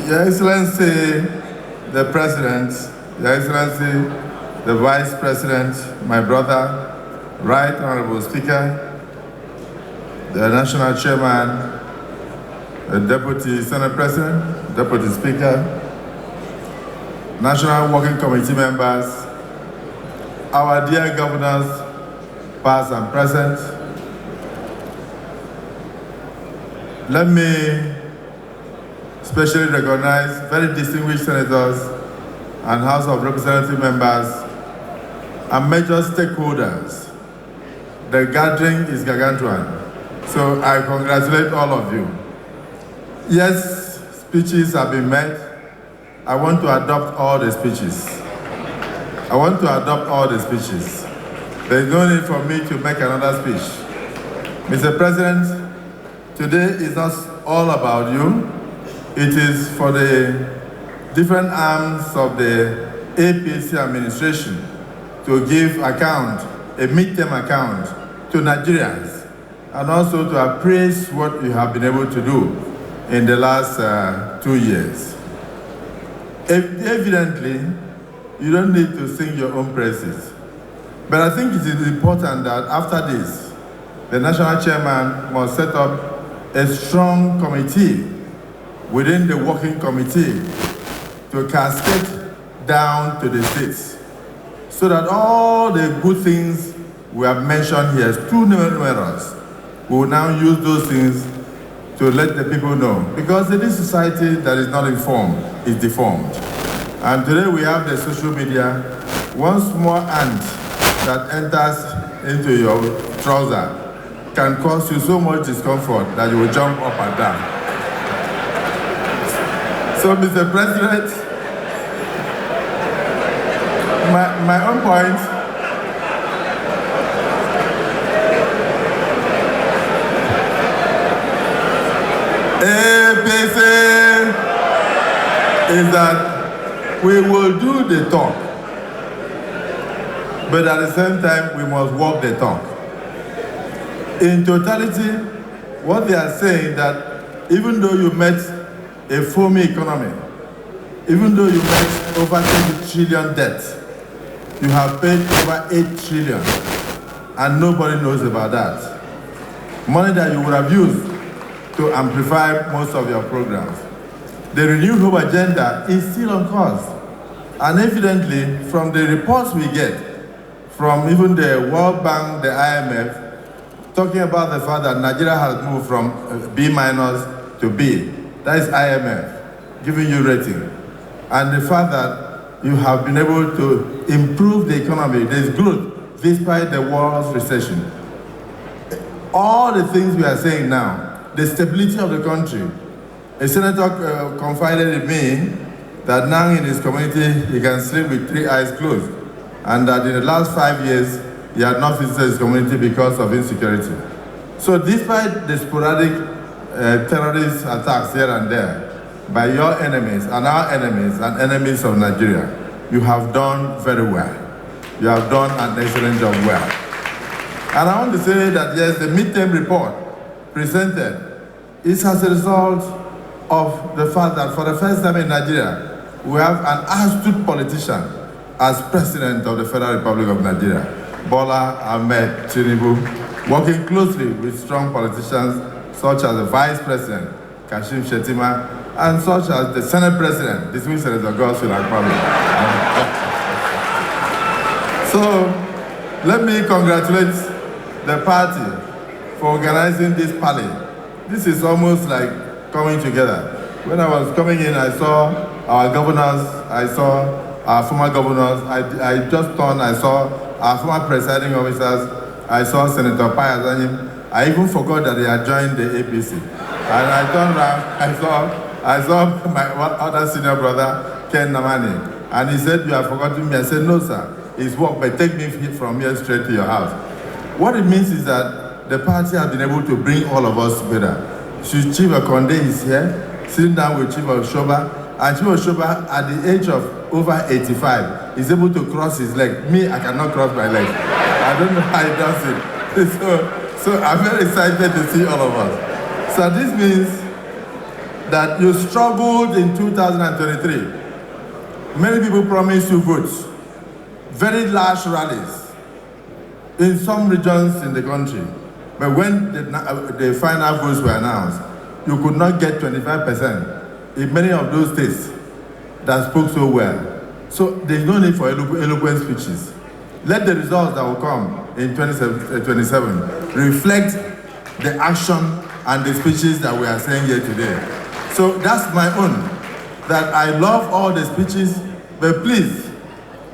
Your Excellency, the President, Your Excellency, the Vice President, my brother, Right Honorable Speaker, the National Chairman, the Deputy Senate President, Deputy Speaker, National Working Committee members, our dear governors, past and present. Let me especially recognize very distinguished senators and House of Representative members and major stakeholders. The gathering is gargantuan, so I congratulate all of you. Yes, speeches have been made. I want to adopt all the speeches. I want to adopt all the speeches. There is no need for me to make another speech. Mr. President, today is not all about you. It is for the different arms of the APC administration to give account, a midterm account, to Nigerians, and also to appraise what you have been able to do in the last 2 years. Evidently, you don't need to sing your own praises. But I think it is important that after this, the national chairman must set up a strong committee within the working committee to cascade down to the states, so that all the good things we have mentioned here, too numerous, we will now use those things to let the people know. Because in this society that is not informed is deformed. And today we have the social media. One small ant that enters into your trouser can cause you so much discomfort that you will jump up and down. So, Mr. President, my own point APC is that we will do the talk, but at the same time, we must walk the talk. In totality, what they are saying that even though you met a foamy economy, even though you met over 20 trillion debt, you have paid over 8 trillion, and nobody knows about that. Money that you would have used to amplify most of your programs. The renewed hope agenda is still on course. And evidently, from the reports we get, from even the World Bank, the IMF, talking about the fact that Nigeria has moved from B- to B. That is IMF, giving you rating. And the fact that you have been able to improve the economy, there is growth, despite the world's recession. All the things we are saying now, the stability of the country. A senator confided in me that now in his community, he can sleep with 3 eyes closed, and that in the last 5 years, he had not visited his community because of insecurity. So despite the sporadic terrorist attacks here and there by your enemies and our enemies and enemies of Nigeria, you have done very well. You have done an excellent job well. And I want to say that yes, the midterm report presented is as a result of the fact that for the first time in Nigeria, we have an astute politician as president of the Federal Republic of Nigeria, Bola Ahmed Tinubu, working closely with strong politicians such as the Vice President, Kashim Shettima, and such as the Senate President, distinguished Senator Akpabio. So, let me congratulate the party for organizing this party. This is almost like coming together. When I was coming in, I saw our governors, I saw our former governors, I just turned, I saw our former presiding officers, I saw Senator Payazanyim. I even forgot that they had joined the APC. And I turned around, I saw my other senior brother, Ken Namani. And he said, "You have forgotten me." I said, "No, sir. It's work, but take me from here straight to your house." What it means is that the party has been able to bring all of us together. Chief Akonde is here, sitting down with Chief Oshoba. And Chief Oshoba, at the age of over 85, is able to cross his leg. Me, I cannot cross my leg. I don't know how he does it. So I'm very excited to see all of us. So this means that you struggled in 2023. Many people promised you votes, very large rallies in some regions in the country. But when the final votes were announced, you could not get 25% in many of those states that spoke so well. So there's no need for eloquent speeches. Let the results that will come in 2027 reflect the action and the speeches that we are saying here today. So that's my own, that I love all the speeches, but please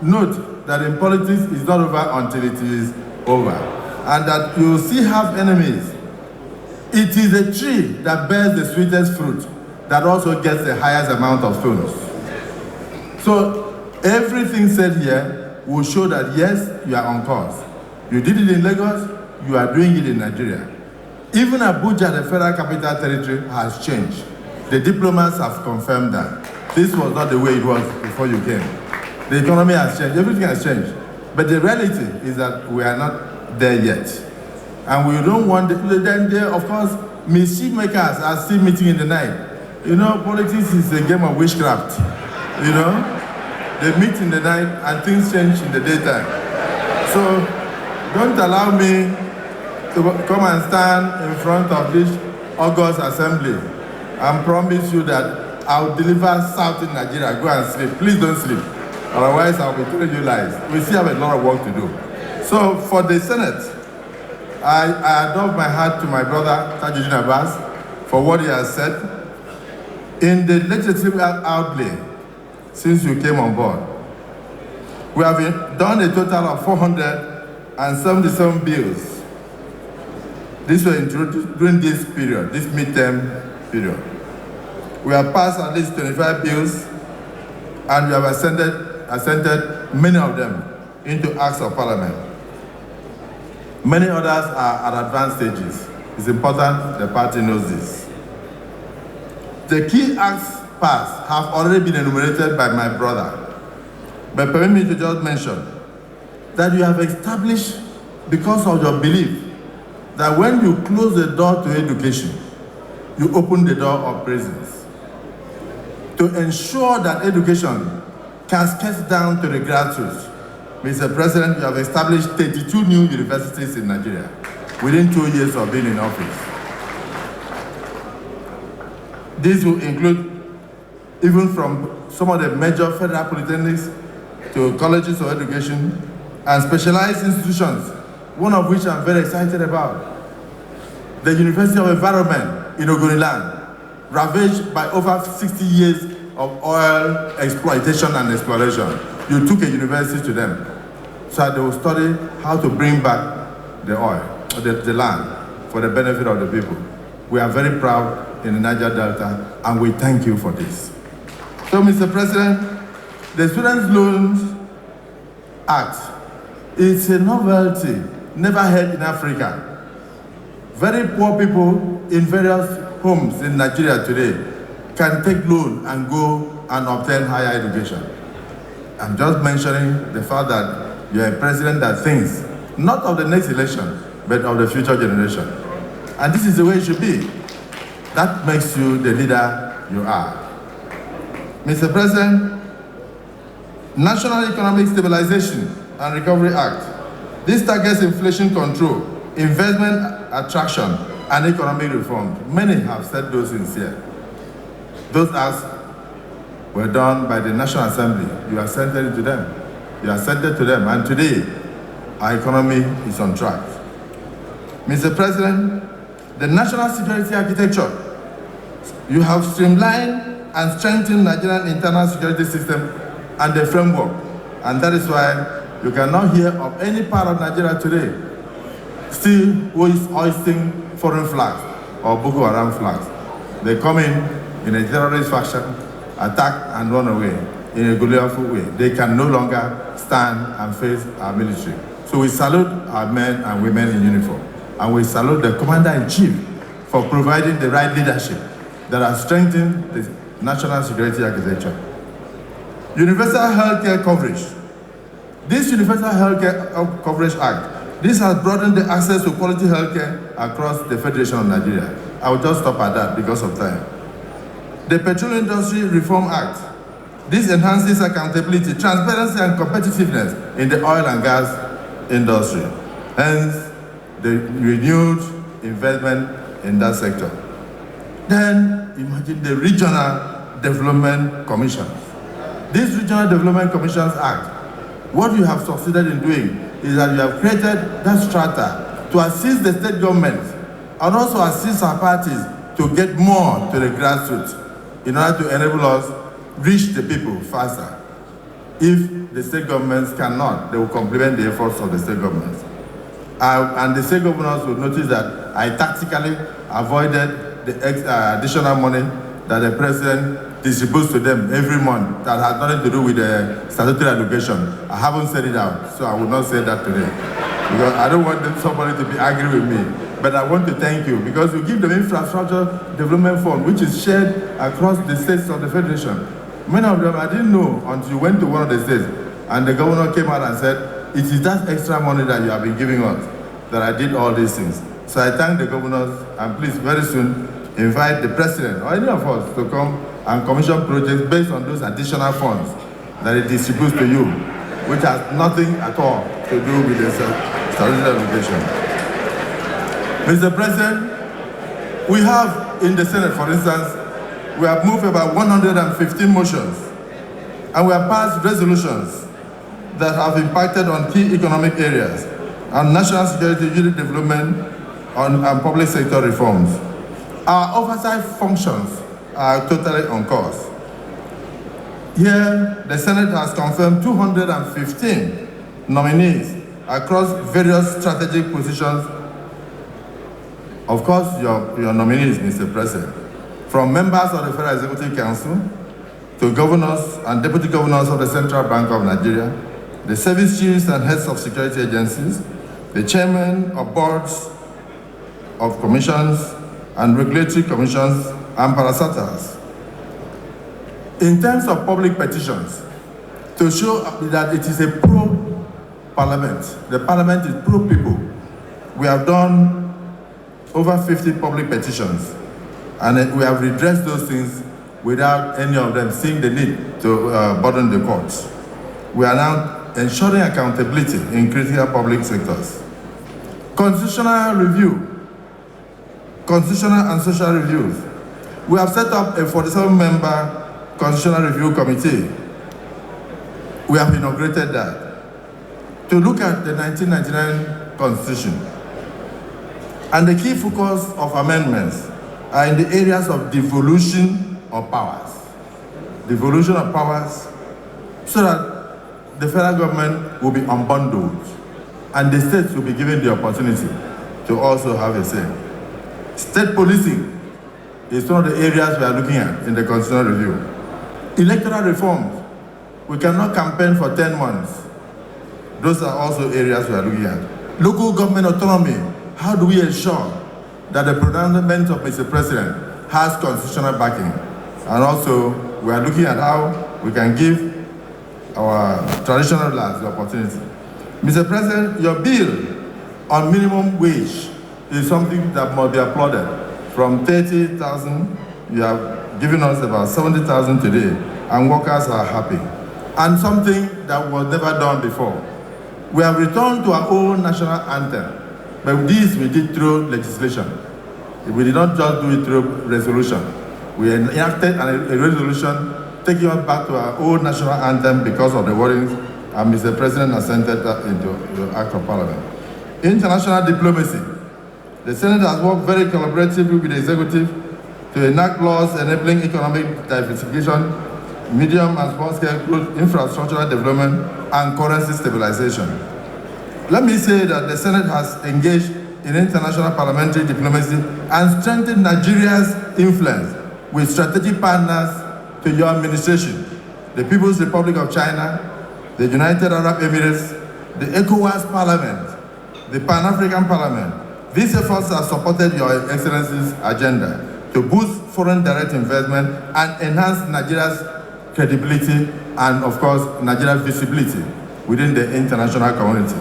note that in politics it's not over until it is over. And that you still have enemies. It is a tree that bears the sweetest fruit that also gets the highest amount of stones. So everything said here will show that yes, you are on course. You did it in Lagos, you are doing it in Nigeria. Even Abuja, the federal capital territory, has changed. The diplomats have confirmed that. This was not the way it was before you came. The economy has changed, everything has changed. But the reality is that we are not there yet. And we don't want, then there, of course, mischief makers are still meeting in the night. You know, politics is a game of witchcraft. You know, they meet in the night and things change in the daytime. So don't allow me to come and stand in front of this August assembly and promise you that I'll deliver South in Nigeria. Go and sleep. Please don't sleep. Otherwise, I'll be telling you lies. We still have a lot of work to do. So for the Senate, I adopt my hat to my brother, Tajuddin Abbas, for what he has said. In the legislative outlay, since you came on board, we have done a total of 477 bills. These were introduced during this period, this midterm period. We have passed at least 25 bills, and we have assented many of them into acts of parliament. Many others are at advanced stages. It's important the party knows this. The key acts passed have already been enumerated by my brother. But permit me to just mention that you have established, because of your belief, that when you close the door to education, you open the door of prisons. To ensure that education cascades down to the grassroots, Mr. President, you have established 32 new universities in Nigeria within 2 years of being in office. These will include even from some of the major federal polytechnics to colleges of education and specialized institutions, one of which I'm very excited about. The University of Environment in Ogoniland, ravaged by over 60 years of oil exploitation and exploration. You took a university to them so that they will study how to bring back the oil, the land, for the benefit of the people. We are very proud in the Niger Delta, and we thank you for this. So, Mr. President, the Students' Loans Act is a novelty never heard in Africa. Very poor people in various homes in Nigeria today can take loan and go and obtain higher education. I'm just mentioning the fact that you're a president that thinks not of the next election, but of the future generation. And this is the way it should be. That makes you the leader you are. Mr. President, National Economic Stabilization and Recovery Act. This targets inflation control, investment attraction, and economic reform. Many have said those things here. Those acts were done by the National Assembly. You assented to them. You assented to them, and today, our economy is on track. Mr. President, the national security architecture, you have streamlined and strengthened Nigerian internal security system and the framework, and that is why you cannot hear of any part of Nigeria today still who is hoisting foreign flags or Boko Haram flags. They come in a terrorist fashion, attack and run away in a Goliathful way. They can no longer stand and face our military. So we salute our men and women in uniform, and we salute the Commander-in-Chief for providing the right leadership that has strengthened the national security architecture. Universal healthcare coverage. This Universal Healthcare Coverage Act, this has broadened the access to quality healthcare across the Federation of Nigeria. I will just stop at that because of time. The Petroleum Industry Reform Act. This enhances accountability, transparency, and competitiveness in the oil and gas industry. Hence, the renewed investment in that sector. Then, imagine the Regional Development Commissions. This Regional Development Commissions Act, what you have succeeded in doing is that you have created that strata to assist the state governments and also assist our parties to get more to the grassroots in order to enable us reach the people faster. If the state governments cannot, they will complement the efforts of the state governments. And the state governors will notice that I tactically avoided the additional money that the president distributes to them every month that has nothing to do with the statutory allocation. I haven't said it out, so I will not say that today. Because I don't want somebody to be angry with me. But I want to thank you because you give them infrastructure development fund, which is shared across the states of the Federation. Many of them I didn't know until you went to one of the states and the governor came out and said, it is that extra money that you have been giving us that I did all these things. So I thank the governors, and please very soon invite the president or any of us to come and commission projects based on those additional funds that it distributes to you, which has nothing at all to do with the statutory allocation. Mr. President, we have in the Senate, for instance, we have moved about 115 motions, and we have passed resolutions that have impacted on key economic areas, on national security, unit development, and public sector reforms. Our oversight functions are totally on course. Here, the Senate has confirmed 215 nominees across various strategic positions. Of course, your nominees, Mr. President, from members of the Federal Executive Council to governors and deputy governors of the Central Bank of Nigeria, the service chiefs and heads of security agencies, the chairmen of boards of commissions and regulatory commissions and parastatals. In terms of public petitions, to show that it is a pro-parliament, the parliament is pro-people, we have done over 50 public petitions, and we have redressed those things without any of them seeing the need to burden the courts. We are now ensuring accountability in critical public sectors. Constitutional review, constitutional and social reviews. We have set up a 47-member Constitutional Review Committee. We have inaugurated that to look at the 1999 Constitution. And the key focus of amendments are in the areas of devolution of powers. Devolution of powers so that the federal government will be unbundled and the states will be given the opportunity to also have a say. State policing is one of the areas we are looking at in the Constitutional Review. Electoral reforms, we cannot campaign for 10 months. Those are also areas we are looking at. Local government autonomy, how do we ensure that the pronouncement of Mr. President has constitutional backing? And also, we are looking at how we can give our traditional rulers the opportunity. Mr. President, your bill on minimum wage is something that must be applauded. From 30,000, you have given us about 70,000 today, and workers are happy. And something that was never done before. We have returned to our own national anthem, but this we did through legislation. We did not just do it through resolution. We enacted a resolution taking us back to our old national anthem because of the worries, and Mr. President assented into the Act of Parliament. International diplomacy. The Senate has worked very collaboratively with the Executive to enact laws enabling economic diversification, medium and small-scale growth, infrastructural development, and currency stabilization. Let me say that the Senate has engaged in international parliamentary diplomacy and strengthened Nigeria's influence with strategic partners to your administration, the People's Republic of China, the United Arab Emirates, the ECOWAS Parliament, the Pan-African Parliament. These efforts have supported Your Excellency's agenda to boost foreign direct investment and enhance Nigeria's credibility and, of course, Nigeria's visibility within the international community.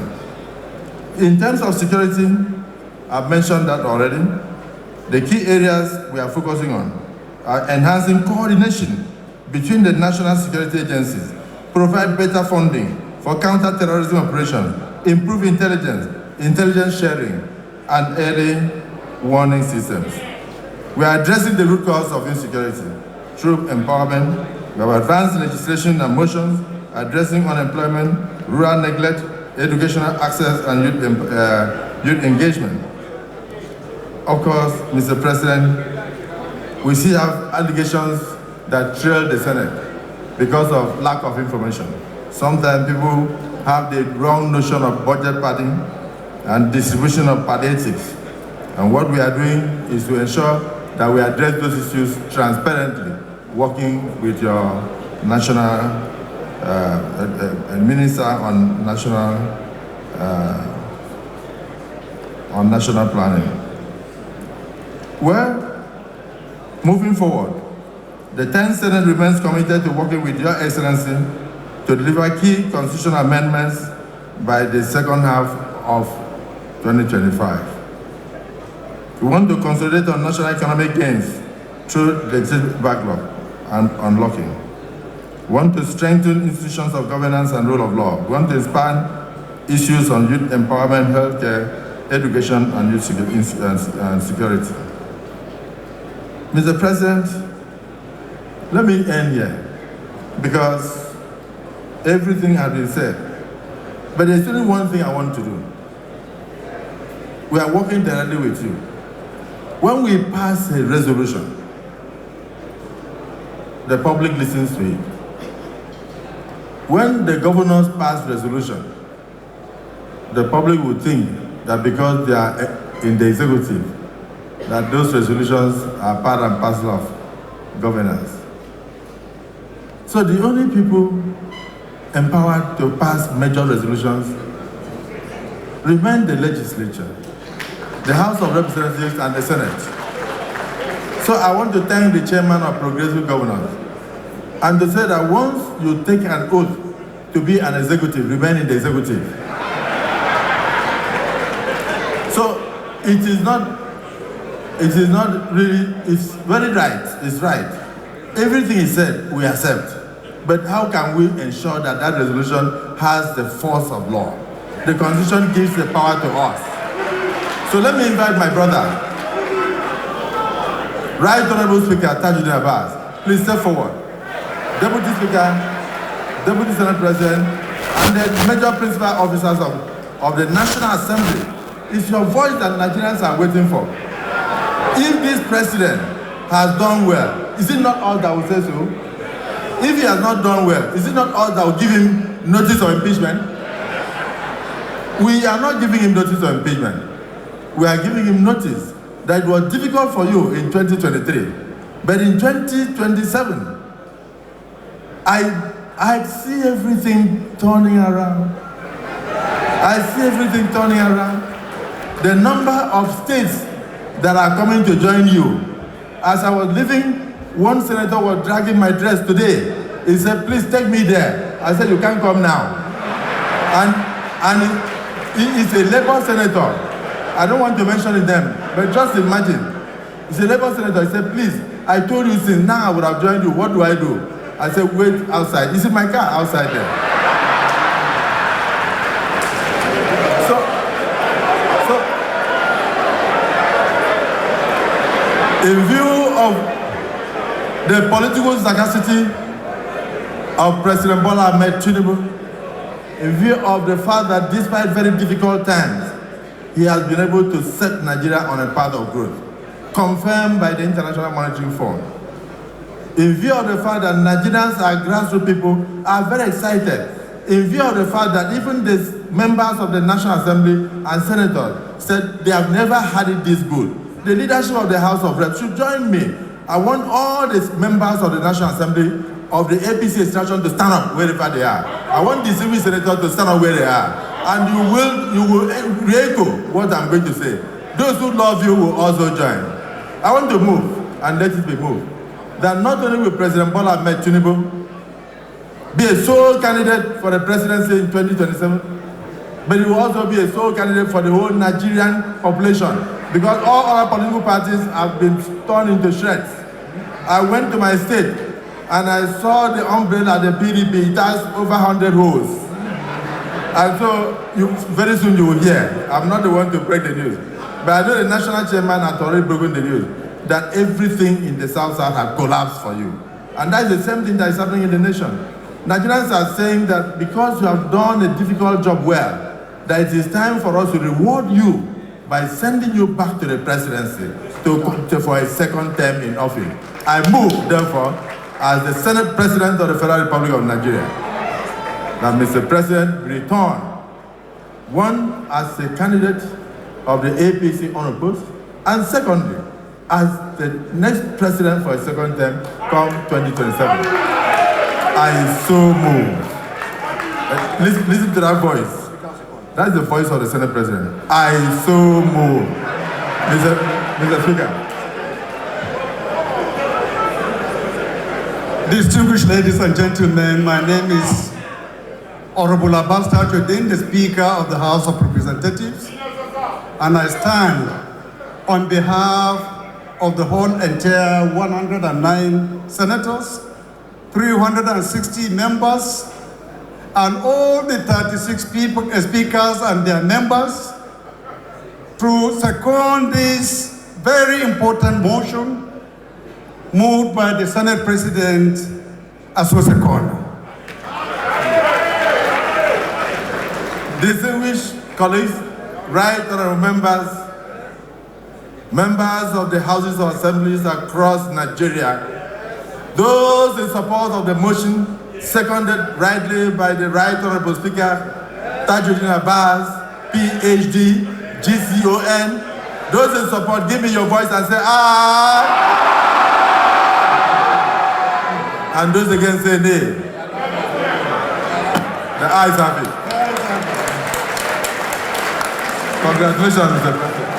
In terms of security, I've mentioned that already. The key areas we are focusing on enhancing coordination between the national security agencies, provide better funding for counter-terrorism operations, improve intelligence sharing, and early warning systems. We are addressing the root cause of insecurity through empowerment. We have advanced legislation and motions addressing unemployment, rural neglect, educational access, and youth engagement. Of course, Mr. President, we still have allegations that trail the Senate because of lack of information. Sometimes people have the wrong notion of budget padding and distribution of palliatives. And what we are doing is to ensure that we address those issues transparently, working with your national minister on national planning. Well, moving forward, the 10th Senate remains committed to working with Your Excellency to deliver key constitutional amendments by the second half of 2025. We want to consolidate on national economic gains through legislative backlog and unlocking. We want to strengthen institutions of governance and rule of law. We want to expand issues on youth empowerment, healthcare, education, and youth security. Mr. President, let me end here, because everything has been said. But there's only one thing I want to do. We are working directly with you. When we pass a resolution, the public listens to it. When the governors pass resolution, the public would think that because they are in the executive, that those resolutions are part and parcel of governance. So the only people empowered to pass major resolutions remain the legislature, the House of Representatives, and the Senate. So I want to thank the chairman of Progressive Governors, and to say that once you take an oath to be an executive, remain in the executive. So it is not really, it's very right, it's right. Everything is said, we accept. But how can we ensure that that resolution has the force of law? The Constitution gives the power to us. So let me invite my brother, Right Honorable Speaker Tajuddin Abbas. Please step forward. Deputy Speaker, Deputy Senate President, and the major principal officers of the National Assembly. It's your voice that Nigerians are waiting for. If this president has done well, is it not us that will say so? If he has not done well, is it not us that will give him notice of impeachment? We are not giving him notice of impeachment. We are giving him notice that it was difficult for you in 2023. But in 2027, I see everything turning around. I see everything turning around. The number of states that are coming to join you. As I was leaving, one senator was dragging my dress today. He said, please take me there. I said, you can't come now. And he is a Labour senator. I don't want to mention his name, but just imagine. He's a Labour senator. He said, please, I told you since now I would have joined you. What do I do? I said, wait outside. He's in my car outside there. In view of the political sagacity of President Bola Ahmed Tinubu, in view of the fact that despite very difficult times, he has been able to set Nigeria on a path of growth, confirmed by the International Monetary Fund. In view of the fact that Nigerians are grassroots people, are very excited. In view of the fact that even the members of the National Assembly and senators said they have never had it this good. The leadership of the House of Reps should join me. I want all the members of the National Assembly of the APC extraction to stand up wherever they are. I want the civil senators to stand up where they are. And you will re-echo what I'm going to say. Those who love you will also join. I want to move, and let it be moved, that not only will President Bola Ahmed Tinubu be a sole candidate for the presidency in 2027, but he will also be a sole candidate for the whole Nigerian population, because all other political parties have been torn into shreds. I went to my state and I saw the umbrella, the PDP, it has over 100 holes. And so very soon you will hear. I'm not the one to break the news. But I know the national chairman has already broken the news that everything in the South has collapsed for you. And that is the same thing that is happening in the nation. Nigerians are saying that because you have done a difficult job well, that it is time for us to reward you by sending you back to the presidency for a second term in office. I move, therefore, as the Senate President of the Federal Republic of Nigeria, that Mr. President return, one, as a candidate of the APC unopposed, and secondly, as the next president for a second term come 2027. I so move. Listen to that voice. That's the voice of the Senate President. I so move. Mr. Speaker. Distinguished ladies and gentlemen, my name is Honorable Abbas Tajuddin, the Speaker of the House of Representatives, and I stand on behalf of the whole entire 109 senators, 360 members, and all the 36 speakers and their members to second this very important motion moved by the Senate President Asose-Kono. Distinguished colleagues, right honorable members, members of the Houses of Assemblies across Nigeria, those in support of the motion, seconded rightly by the Right Honorable Speaker, Tajuddin Abbas, PhD, GCON. Those in support, give me your voice and say, ah! And those against say, nay. The ayes have it. Congratulations, Mr. President.